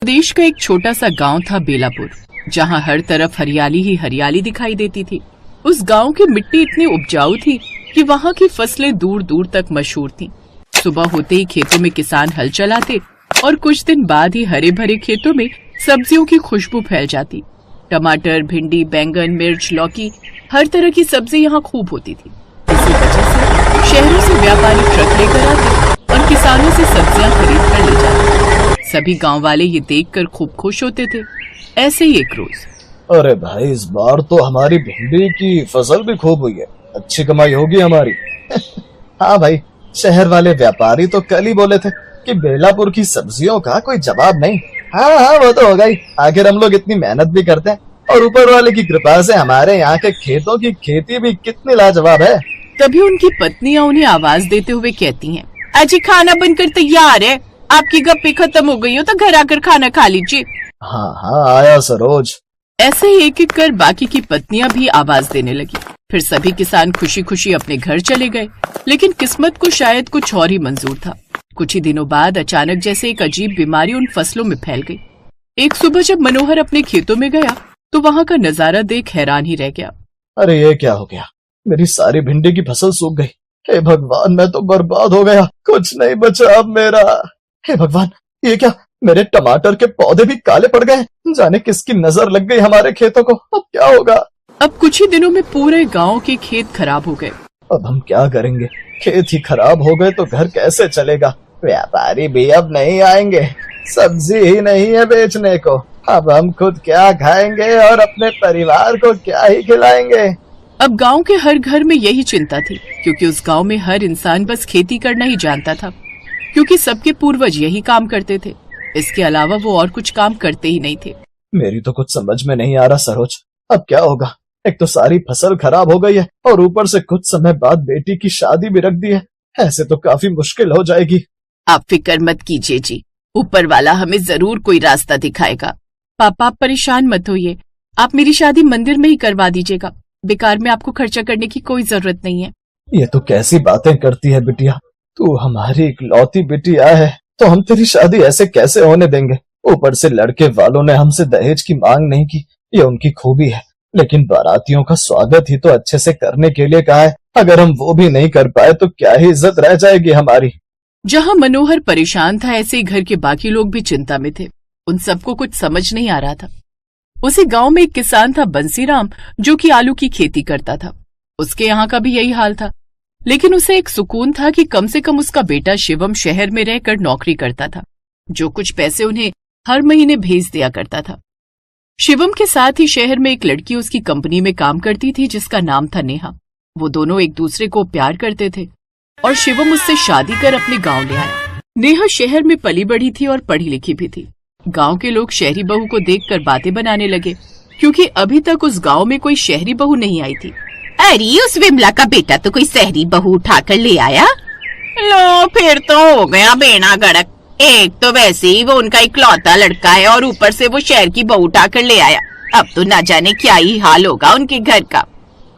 देश का एक छोटा सा गांव था बेलापुर, जहां हर तरफ हरियाली ही हरियाली दिखाई देती थी। उस गांव की मिट्टी इतनी उपजाऊ थी कि वहां की फसलें दूर दूर तक मशहूर थीं। सुबह होते ही खेतों में किसान हल चलाते और कुछ दिन बाद ही हरे भरे खेतों में सब्जियों की खुशबू फैल जाती। टमाटर, भिंडी, बैंगन, मिर्च, लौकी, हर तरह की सब्जी यहाँ खूब होती थी। इसी वजह से शहरों से व्यापारी ट्रक लेकर आते और किसानों से सब्जियां खरीद कर ले जाते। सभी गांव वाले ये देखकर खूब खुश होते थे। ऐसे ही एक रोज, अरे भाई, इस बार तो हमारी भिंडी की फसल भी खूब हुई है, अच्छी कमाई होगी हमारी। हाँ भाई, शहर वाले व्यापारी तो कल ही बोले थे कि बेलापुर की सब्जियों का कोई जवाब नहीं। हाँ हाँ, वो तो होगा ही, आखिर हम लोग इतनी मेहनत भी करते हैं और ऊपर वाले की कृपा से हमारे यहाँ के खेतों की खेती भी कितनी लाजवाब है। तभी उनकी पत्नियां उन्हें आवाज देते हुए कहती हैं, अजी खाना बनकर तैयार है, आपकी गप्पे खत्म हो गई हो तो घर आकर खाना खा लीजिए। हाँ हाँ, आया सरोज। ऐसे ही एक एक कर बाकी की पत्नियां भी आवाज देने लगी। फिर सभी किसान खुशी खुशी अपने घर चले गए। लेकिन किस्मत को शायद कुछ और ही मंजूर था। कुछ ही दिनों बाद अचानक जैसे एक अजीब बीमारी उन फसलों में फैल गई। एक सुबह जब मनोहर अपने खेतों में गया तो वहाँ का नजारा देख हैरान ही रह गया। अरे ये क्या हो गया, मेरी सारी भिंडी की फसल सूख गई। हे भगवान, मैं तो बर्बाद हो गया, कुछ नहीं बचा अब मेरा। हे भगवान, ये क्या, मेरे टमाटर के पौधे भी काले पड़ गए। जाने किसकी नजर लग गई हमारे खेतों को, अब क्या होगा। अब कुछ ही दिनों में पूरे गांव के खेत खराब हो गए। अब हम क्या करेंगे, खेत ही खराब हो गए तो घर कैसे चलेगा। व्यापारी भी अब नहीं आएंगे, सब्जी ही नहीं है बेचने को। अब हम खुद क्या खाएंगे और अपने परिवार को क्या ही खिलाएंगे। अब गांव के हर घर में यही चिंता थी, क्योंकि उस गांव में हर इंसान बस खेती करना ही जानता था, क्योंकि सबके पूर्वज यही काम करते थे। इसके अलावा वो और कुछ काम करते ही नहीं थे। मेरी तो कुछ समझ में नहीं आ रहा सरोज, अब क्या होगा। एक तो सारी फसल खराब हो गई है और ऊपर से कुछ समय बाद बेटी की शादी भी रख दी है। ऐसे तो काफी मुश्किल हो जाएगी। आप फिक्र मत कीजिए जी, ऊपर वाला हमें जरूर कोई रास्ता दिखाएगा। पापा, आप परेशान मत होइए, आप मेरी शादी मंदिर में ही करवा दीजिएगा। बेकार में आपको खर्चा करने की कोई जरूरत नहीं है। ये तो कैसी बातें करती है बिटिया, तू हमारी इकलौती बिटिया है तो हम तेरी शादी ऐसे कैसे होने देंगे। ऊपर से लड़के वालों ने हमसे दहेज की मांग नहीं की, ये उनकी खूबी है। लेकिन बारातियों का स्वागत ही तो अच्छे से करने के लिए कहा है। अगर हम वो भी नहीं कर पाए तो क्या ही इज्जत रह जाएगी हमारी। जहाँ मनोहर परेशान था, ऐसे ही घर के बाकी लोग भी चिंता में थे। उन सबको कुछ समझ नहीं आ रहा था। उसी गांव में एक किसान था बंसीराम, जो कि आलू की खेती करता था। उसके यहाँ का भी यही हाल था, लेकिन उसे एक सुकून था कि कम से कम उसका बेटा शिवम शहर में रहकर नौकरी करता था, जो कुछ पैसे उन्हें हर महीने भेज दिया करता था। शिवम के साथ ही शहर में एक लड़की उसकी कंपनी में काम करती थी, जिसका नाम था नेहा। वो दोनों एक दूसरे को प्यार करते थे और शिवम उससे शादी कर अपने गांव ले आया। नेहा शहर में पली बढ़ी थी और पढ़ी लिखी भी थी। गांव के लोग शहरी बहू को देखकर बातें बनाने लगे, क्योंकि अभी तक उस गांव में कोई शहरी बहू नहीं आई थी। अरे, उस विमला का बेटा तो कोई शहरी बहू उठाकर ले आया। लो, फिर तो हो गया बेड़ा गड़क। एक तो वैसे ही वो उनका इकलौता लड़का है और ऊपर से वो शहर की बहू उठाकर ले आया। अब तो ना जाने क्या ही हाल होगा उनके घर का।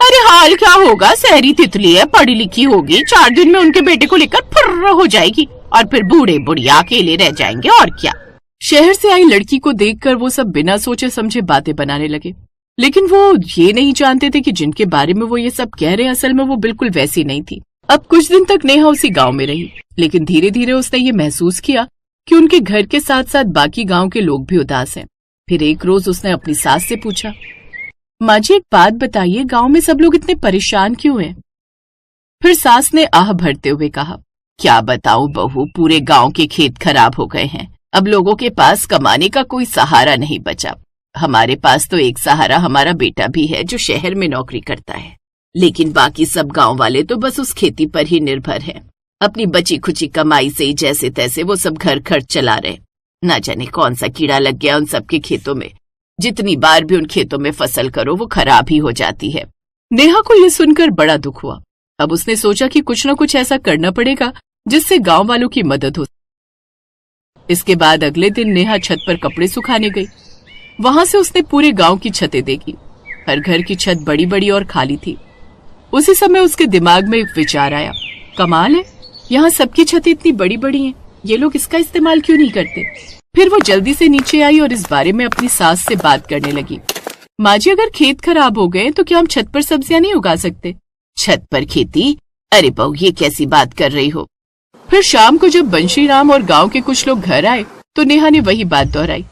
अरे हाल क्या होगा, शहरी तितली है, पढ़ी लिखी होगी, 4 दिन में उनके बेटे को लेकर फुर्र हो जाएगी और फिर बूढ़े बुढ़िया अकेले रह जाएंगे और क्या। शहर से आई लड़की को देखकर वो सब बिना सोचे समझे बातें बनाने लगे, लेकिन वो ये नहीं जानते थे कि जिनके बारे में वो ये सब कह रहे हैं असल में वो बिल्कुल वैसी नहीं थी। अब कुछ दिन तक नेहा उसी गांव में रही, लेकिन धीरे धीरे उसने ये महसूस किया कि उनके घर के साथ साथ बाकी गांव के लोग भी उदास हैं। फिर एक रोज उसने अपनी सास से पूछा, माँ जी एक बात बताइए, गांव में सब लोग इतने परेशान क्यों हैं? फिर सास ने आह भरते हुए कहा, क्या बताऊं बहू, पूरे गांव के खेत खराब हो गए हैं। अब लोगों के पास कमाने का कोई सहारा नहीं बचा। हमारे पास तो एक सहारा हमारा बेटा भी है, जो शहर में नौकरी करता है, लेकिन बाकी सब गांव वाले तो बस उस खेती पर ही निर्भर हैं। अपनी बची खुची कमाई से ही जैसे तैसे वो सब घर खर्च चला रहे। न जाने कौन सा कीड़ा लग गया उन सबके खेतों में। जितनी बार भी उन खेतों में फसल करो वो खराब ही हो जाती है। नेहा को ये सुनकर बड़ा दुख हुआ। अब उसने सोचा कि कुछ न कुछ ऐसा करना पड़ेगा जिससे गांव वालों की मदद हो। इसके बाद अगले दिन नेहा छत पर कपड़े सुखाने गई। वहां से उसने पूरे गांव की छतें देखी। हर घर की छत बड़ी बड़ी और खाली थी। उसी समय उसके दिमाग में एक विचार आया, कमाल है, यहाँ सबकी छतें इतनी बड़ी बड़ी हैं, ये लोग इसका इस्तेमाल क्यों नहीं करते। फिर वो जल्दी से नीचे आई और इस बारे में अपनी सास से बात करने लगी। माँ जी, अगर खेत खराब हो गए तो क्या हम छत पर सब्जियां नहीं उगा सकते? छत पर खेती? अरे बहू, ये कैसी बात कर रही हो? फिर शाम को जब बंशीराम और गांव के कुछ लोग घर आए तो नेहा ने वही बात दोहराई।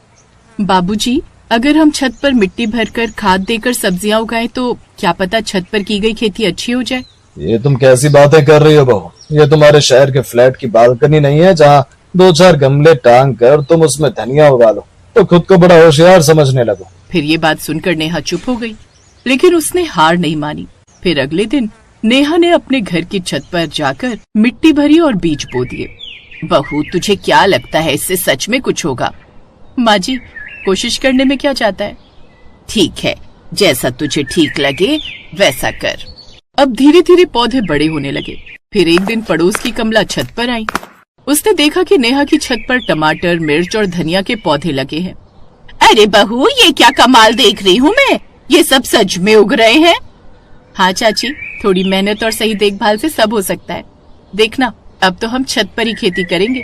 बाबूजी, अगर हम छत पर मिट्टी भरकर खाद देकर सब्जियां उगाएं तो क्या पता छत पर की गई खेती अच्छी हो जाए। ये तुम कैसी बातें कर रही हो बहू? ये तुम्हारे शहर के फ्लैट की बालकनी नहीं है जहाँ 2-4 गमले टांग कर तुम उसमें धनिया उगा लो तो खुद को बड़ा होशियार समझने लगो। फिर ये बात सुनकर नेहा चुप हो गई, लेकिन उसने हार नहीं मानी। फिर अगले दिन नेहा ने अपने घर की छत पर जाकर मिट्टी भरी और बीज बो दिए। बहू, तुझे क्या लगता है इससे सच में कुछ होगा? माँ जी, कोशिश करने में क्या जाता है। ठीक है, जैसा तुझे ठीक लगे वैसा कर। अब धीरे धीरे पौधे बड़े होने लगे। फिर एक दिन पड़ोस की कमला छत पर आई। उसने देखा कि नेहा की छत पर टमाटर, मिर्च और धनिया के पौधे लगे हैं। अरे बहू, ये क्या कमाल देख रही हूँ मैं, ये सब सच में उग रहे हैं? हाँ चाची, थोड़ी मेहनत और सही देखभाल से सब हो सकता है। देखना, अब तो हम छत पर ही खेती करेंगे।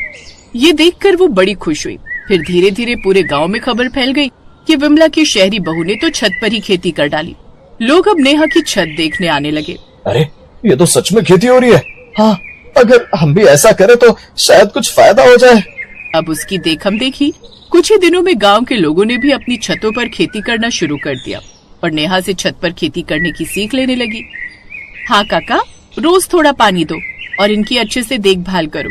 ये देखकर वो बड़ी खुश हुई। फिर धीरे धीरे पूरे गांव में खबर फैल गई कि विमला की शहरी बहू ने तो छत पर ही खेती कर डाली। लोग अब नेहा की छत देखने आने लगे। अरे, ये तो सच में खेती हो रही है। हाँ, अगर हम भी ऐसा करें तो शायद कुछ फायदा हो जाए। अब उसकी देखम देखी कुछ ही दिनों में गांव के लोगों ने भी अपनी छतों पर खेती करना शुरू कर दिया और नेहा से छत पर खेती करने की सीख लेने लगी। हाँ काका, रोज थोड़ा पानी दो और इनकी अच्छे से देखभाल करो।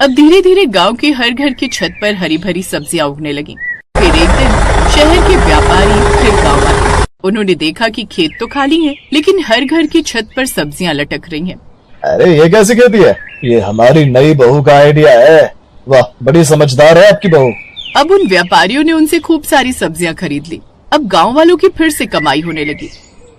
अब धीरे धीरे गांव के हर घर की छत पर हरी भरी सब्जियां उगने लगी। फिर एक दिन शहर के व्यापारी फिर गांव आए। उन्होंने देखा कि खेत तो खाली है, लेकिन हर घर की छत पर सब्जियां लटक रही हैं। अरे, ये कैसी खेती है? ये हमारी नई बहू का आइडिया है। वाह, बड़ी समझदार है आपकी बहू। अब उन व्यापारियों ने उनसे खूब सारी सब्जियां खरीद ली। अब गांव वालों की फिर से कमाई होने लगी।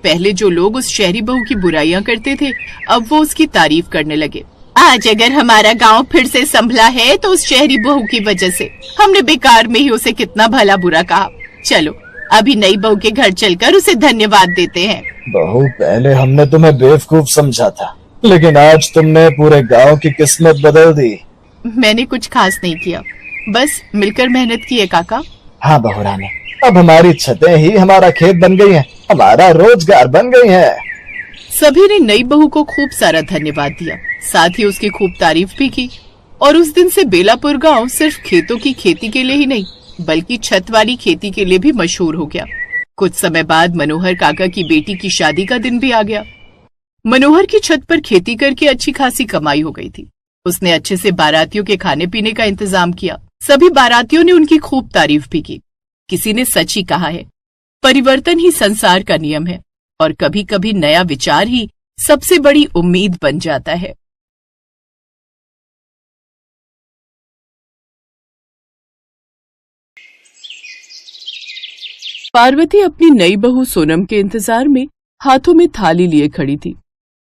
पहले जो लोग उस शहरी बहू की बुराइयां करते थे, अब वो उसकी तारीफ करने लगे। आज अगर हमारा गांव फिर से संभला है तो उस शहरी बहू की वजह से। हमने बेकार में ही उसे कितना भला बुरा कहा। चलो, अभी नई बहू के घर चलकर उसे धन्यवाद देते हैं। बहू, पहले हमने तुम्हें बेवकूफ समझा था, लेकिन आज तुमने पूरे गांव की किस्मत बदल दी। मैंने कुछ खास नहीं किया, बस मिलकर मेहनत की है काका। हाँ बहू रानी, अब हमारी छतें ही हमारा खेत बन गई हैं, हमारा रोजगार बन गई है। सभी ने नई बहू को खूब सारा धन्यवाद दिया, साथ ही उसकी खूब तारीफ भी की। और उस दिन से बेलापुर गांव सिर्फ खेतों की खेती के लिए ही नहीं, बल्कि छत वाली खेती के लिए भी मशहूर हो गया। कुछ समय बाद मनोहर काका की बेटी की शादी का दिन भी आ गया। मनोहर की छत पर खेती करके अच्छी खासी कमाई हो गई थी। उसने अच्छे से बारातियों के खाने पीने का इंतजाम किया। सभी बारातियों ने उनकी खूब तारीफ भी की। किसी ने सच ही कहा है, परिवर्तन ही संसार का नियम है और कभी कभी नया विचार ही सबसे बड़ी उम्मीद बन जाता है। पार्वती अपनी नई बहू सोनम के इंतजार में हाथों में थाली लिए खड़ी थी।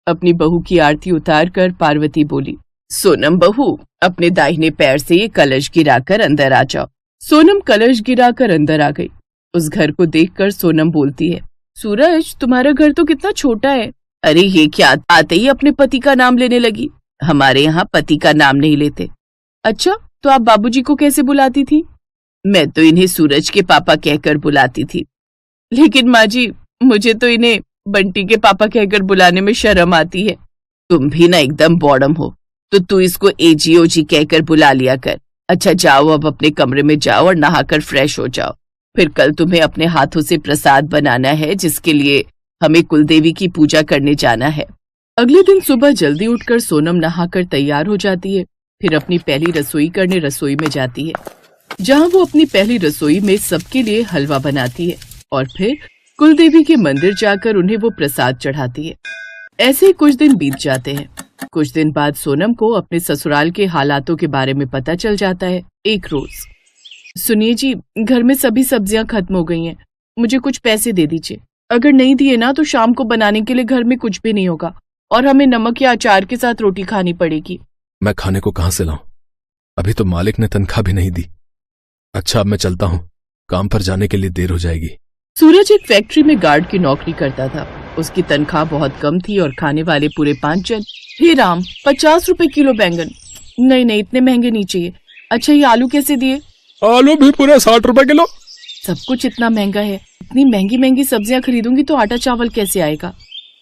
अपनी बहू की आरती उतारकर पार्वती बोली, सोनम बहू, अपने दाहिने पैर से ये कलश गिराकर अंदर आ जाओ। सोनम कलश गिराकर अंदर आ गई। उस घर को देखकर सोनम बोलती है, सूरज, तुम्हारा घर तो कितना छोटा है। अरे ये क्या, आते ही अपने पति का नाम लेने लगी। हमारे यहाँ पति का नाम नहीं लेते। अच्छा, तो आप बाबूजी को कैसे बुलाती थी? मैं तो इन्हें सूरज के पापा कहकर बुलाती थी। लेकिन माँ जी, मुझे तो इन्हें बंटी के पापा कहकर बुलाने में शर्म आती है। तुम भी ना एकदम बॉडम हो, तो तू इसको एजी ओजी कहकर बुला लिया कर। अच्छा जाओ, अब अपने कमरे में जाओ और नहाकर फ्रेश हो जाओ। फिर कल तुम्हें अपने हाथों से प्रसाद बनाना है, जिसके लिए हमें कुलदेवी की पूजा करने जाना है। अगले दिन सुबह जल्दी उठकर सोनम नहाकर तैयार हो जाती है। फिर अपनी पहली रसोई करने रसोई में जाती है, जहाँ वो अपनी पहली रसोई में सबके लिए हलवा बनाती है और फिर कुलदेवी के मंदिर जाकर उन्हें वो प्रसाद चढ़ाती है। ऐसे ही कुछ दिन बीत जाते हैं। कुछ दिन बाद सोनम को अपने ससुराल के हालातों के बारे में पता चल जाता है। एक रोज, सुनिए जी, घर में सभी सब्जियां खत्म हो गई हैं, मुझे कुछ पैसे दे दीजिए। अगर नहीं दिए ना तो शाम को बनाने के लिए घर में कुछ भी नहीं होगा और हमें नमक या अचार के साथ रोटी खानी पड़ेगी। मैं खाने को कहाँ से लाऊं? अभी तो मालिक ने तनख्वाह भी नहीं दी। अच्छा, अब मैं चलता हूँ, काम पर जाने के लिए देर हो जाएगी। सूरज एक फैक्ट्री में गार्ड की नौकरी करता था। उसकी तनख्वाह बहुत कम थी और खाने वाले पूरे 5 जन। हे राम, 50 रुपए किलो बैंगन? नहीं नहीं, इतने महंगे नहीं चाहिए। अच्छा, ये आलू कैसे दिए? आलू भी पूरे 60 रुपए किलो। सब कुछ इतना महंगा है, इतनी महंगी महंगी सब्जियां खरीदूंगी तो आटा चावल कैसे आएगा।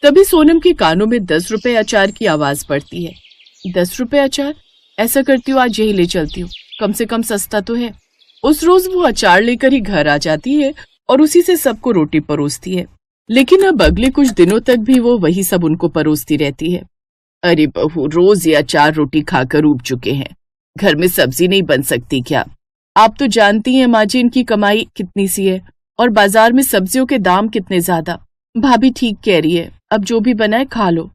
तभी सोनम के कानों में 10 रुपए अचार की आवाज पड़ती है। 10 रुपए अचार? ऐसा करती हूँ आज यही ले चलती हूँ, कम से कम सस्ता तो है। उस रोज वो अचार लेकर ही घर आ जाती है और उसी से सबको रोटी परोसती है। लेकिन अब अगले कुछ दिनों तक भी वो वही सब उनको परोसती रहती है। अरे बहू, रोज ये अचार रोटी खाकर ऊब चुके हैं, घर में सब्जी नहीं बन सकती क्या? आप तो जानती हैं माँ जी इनकी कमाई कितनी सी है और बाजार में सब्जियों के दाम कितने ज्यादा। भाभी ठीक कह रही है, अब जो भी बनाए खा लो।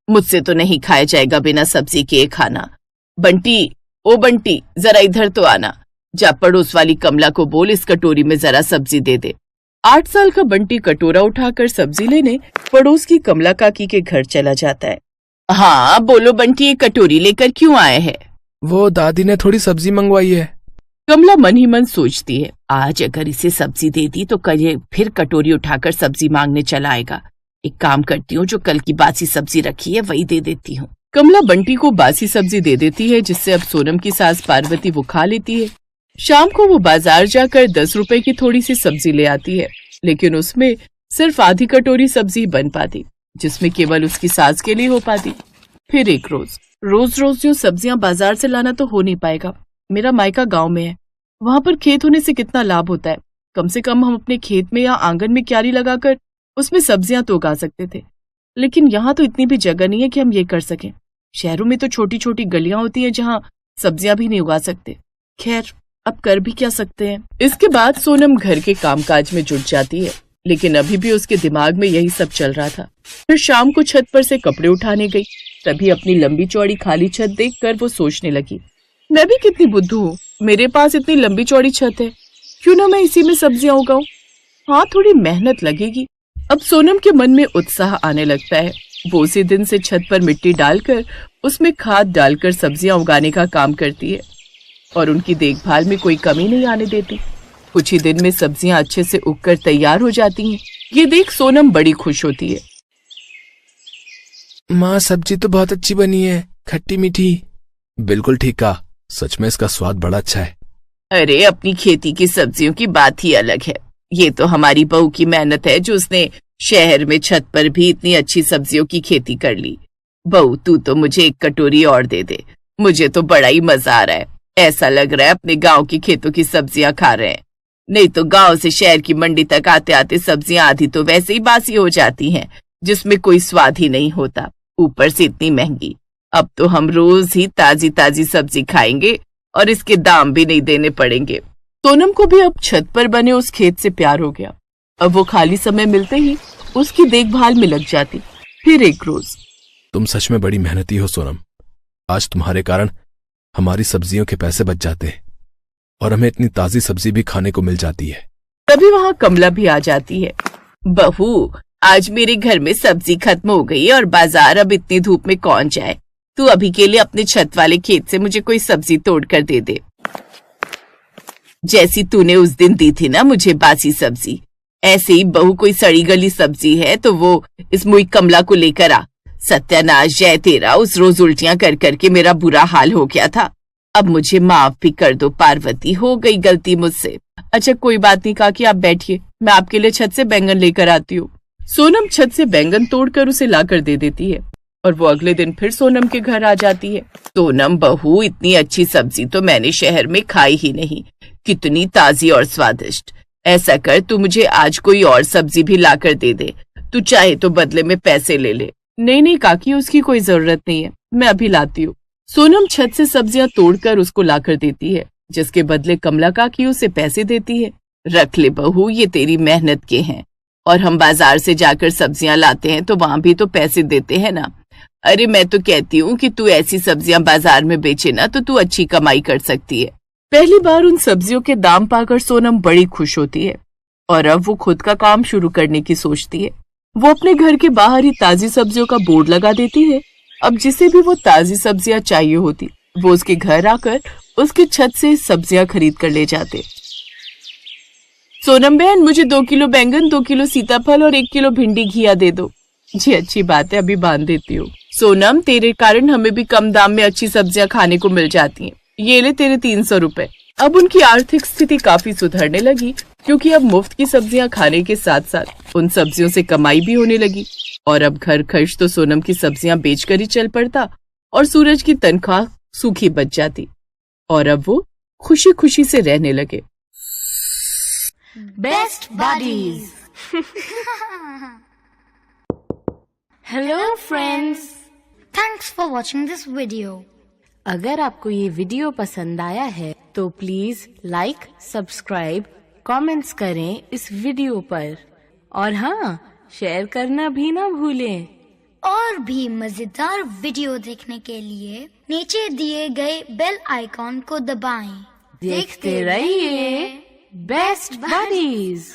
मुझसे तो नहीं खाया जाएगा बिना सब्जी के खाना। बंटी, ओ बंटी, जरा इधर तो आना। जा पड़ोस वाली कमला को बोल इस कटोरी में जरा सब्जी दे दे। 8 साल का बंटी कटोरा उठाकर सब्जी लेने पड़ोस की कमला काकी के घर चला जाता है। हाँ बोलो बंटी, ये कटोरी लेकर क्यों आए हैं? वो दादी ने थोड़ी सब्जी मंगवाई है। कमला मन ही मन सोचती है, आज अगर इसे सब्जी दे दी तो कल ये फिर कटोरी उठाकर सब्जी मांगने चला आएगा। एक काम करती हूँ, जो कल की बासी सब्जी रखी है वही दे देती हूँ। कमला बंटी को बासी सब्जी दे देती है, जिससे अब सोनम की सास पार्वती वो खा लेती है। शाम को वो बाजार जाकर 10 रुपए की थोड़ी सी सब्जी ले आती है, लेकिन उसमें सिर्फ आधी कटोरी सब्जी बन पाती, जिसमें केवल उसकी सास के लिए हो पाती। फिर एक रोज रोज जो सब्जियां बाजार से लाना तो हो नहीं पाएगा। मेरा मायका गांव में है, वहां पर खेत होने से कितना लाभ होता है। कम से कम हम अपने खेत में या आंगन में क्यारी लगाकर उसमें सब्जियां तो उगा सकते थे, लेकिन यहाँ तो इतनी भी जगह नहीं है कि हम ये कर सकें। शहरों में तो छोटी छोटी गलियां होती हैं जहाँ सब्जियां भी नहीं उगा सकते। खैर, अब कर भी क्या सकते हैं। इसके बाद सोनम घर के कामकाज में जुट जाती है, लेकिन अभी भी उसके दिमाग में यही सब चल रहा था। फिर शाम को छत पर से कपड़े उठाने गई, तभी अपनी लंबी चौड़ी खाली छत देखकर वो सोचने लगी, मैं भी कितनी बुद्धू हूँ, मेरे पास इतनी लंबी चौड़ी छत है, क्यों ना मैं इसी में सब्जियां उगाऊं। हाँ, थोड़ी मेहनत लगेगी। अब सोनम के मन में उत्साह आने लगता है। वो उसी दिन से छत पर मिट्टी डालकर उसमें खाद डालकर सब्जियां उगाने का काम करती है और उनकी देखभाल में कोई कमी नहीं आने देती। कुछ ही दिन में सब्जियां अच्छे से उगकर तैयार हो जाती हैं। ये देख सोनम बड़ी खुश होती है। माँ, सब्जी तो बहुत अच्छी बनी है, खट्टी मीठी। बिल्कुल ठीक कहा, सच में इसका स्वाद बड़ा अच्छा है। अरे, अपनी खेती की सब्जियों की बात ही अलग है। ये तो हमारी बहू की मेहनत है जो उसने शहर में छत पर भी इतनी अच्छी सब्जियों की खेती कर ली। बहू, तू तो मुझे एक कटोरी और दे दे, मुझे तो बड़ा ही मजा आ रहा है। ऐसा लग रहा है अपने गांव की खेतों की सब्जियां खा रहे हैं। नहीं तो गांव से शहर की मंडी तक आते आते सब्जियां आधी तो वैसे ही बासी हो जाती हैं, जिसमें कोई स्वाद ही नहीं होता, ऊपर से इतनी महंगी। अब तो हम रोज ही ताजी ताजी सब्जी खाएंगे और इसके दाम भी नहीं देने पड़ेंगे। सोनम को भी अब छत पर बने उस खेत से प्यार हो गया। अब वो खाली समय मिलते ही उसकी देखभाल में लग जाती। फिर एक रोज, तुम सच में बड़ी मेहनती हो सोनम। आज तुम्हारे कारण हमारी सब्जियों के पैसे बच जाते हैं और हमें इतनी ताजी सब्जी भी खाने को मिल जाती है। तभी वहाँ कमला भी आ जाती है। बहू, आज मेरे घर में सब्जी खत्म हो गई और बाजार अब इतनी धूप में कौन जाए। तू अभी के लिए अपने छत वाले खेत से मुझे कोई सब्जी तोड़ कर दे दे, जैसी तूने उस दिन दी थी ना मुझे बासी सब्जी। ऐसे ही बहू कोई सड़ी गली सब्जी है तो वो इस मुई कमला को लेकर आ। सत्यानाश जय तेरा, उस रोज उल्टियां कर करके मेरा बुरा हाल हो गया था। अब मुझे माफ भी कर दो पार्वती, हो गई गलती मुझसे। अच्छा कोई बात नहीं काकी, आप बैठिए, मैं आपके लिए छत से बैंगन लेकर आती हूँ। सोनम छत से बैंगन तोड़कर उसे लाकर दे देती है और वो अगले दिन फिर सोनम के घर आ जाती है। सोनम बहू, इतनी अच्छी सब्जी तो मैंने शहर में खाई ही नहीं, कितनी ताजी और स्वादिष्ट। ऐसा कर, तू मुझे आज कोई और सब्जी भी लाकर दे दे, तू चाहे तो बदले में पैसे ले ले। नहीं काकी, उसकी कोई जरूरत नहीं है, मैं अभी लाती हूँ। सोनम छत से सब्जियां तोड़कर उसको लाकर देती है, जिसके बदले कमला काकी उसे पैसे देती है। रख ले बहू, ये तेरी मेहनत के हैं, और हम बाजार से जाकर सब्जियां लाते हैं तो वहां भी तो पैसे देते हैं ना। अरे मैं तो कहती हूँ कि तू ऐसी सब्जियां बाजार में बेचे ना तो तू अच्छी कमाई कर सकती है। पहली बार उन सब्जियों के दाम पाकर सोनम बड़ी खुश होती है और अब वो खुद का काम शुरू करने की सोचती है। वो अपने घर के बाहर ही ताजी सब्जियों का बोर्ड लगा देती है। अब जिसे भी वो ताजी सब्जियां चाहिए होती, वो उसके घर आकर उसकी छत से सब्जियां खरीद कर ले जाते। सोनम बहन, मुझे 2 किलो बैंगन, 2 किलो सीताफल और 1 किलो भिंडी घिया दे दो। जी अच्छी बात है, अभी बांध देती हूँ। सोनम, तेरे कारण हमें भी कम दाम में अच्छी सब्जियां खाने को मिल जाती हैं। ये ले तेरे 300 रुपए। अब उनकी आर्थिक स्थिति काफी सुधरने लगी, क्योंकि अब मुफ्त की सब्जियां खाने के साथ साथ उन सब्जियों से कमाई भी होने लगी। और अब घर खर्च तो सोनम की सब्जियां बेचकर ही चल पड़ता और सूरज की तनख्वाह सूखी बच जाती। और अब वो खुशी खुशी से रहने लगे। Best buddies. Hello friends. Thanks for watching this video. अगर आपको ये वीडियो पसंद आया है तो प्लीज लाइक, सब्सक्राइब, कमेंट्स करें इस वीडियो पर और हाँ, शेयर करना भी ना भूलें। और भी मजेदार वीडियो देखने के लिए नीचे दिए गए बेल आइकॉन को दबाएं। देखते रहिए बेस्ट बडीज।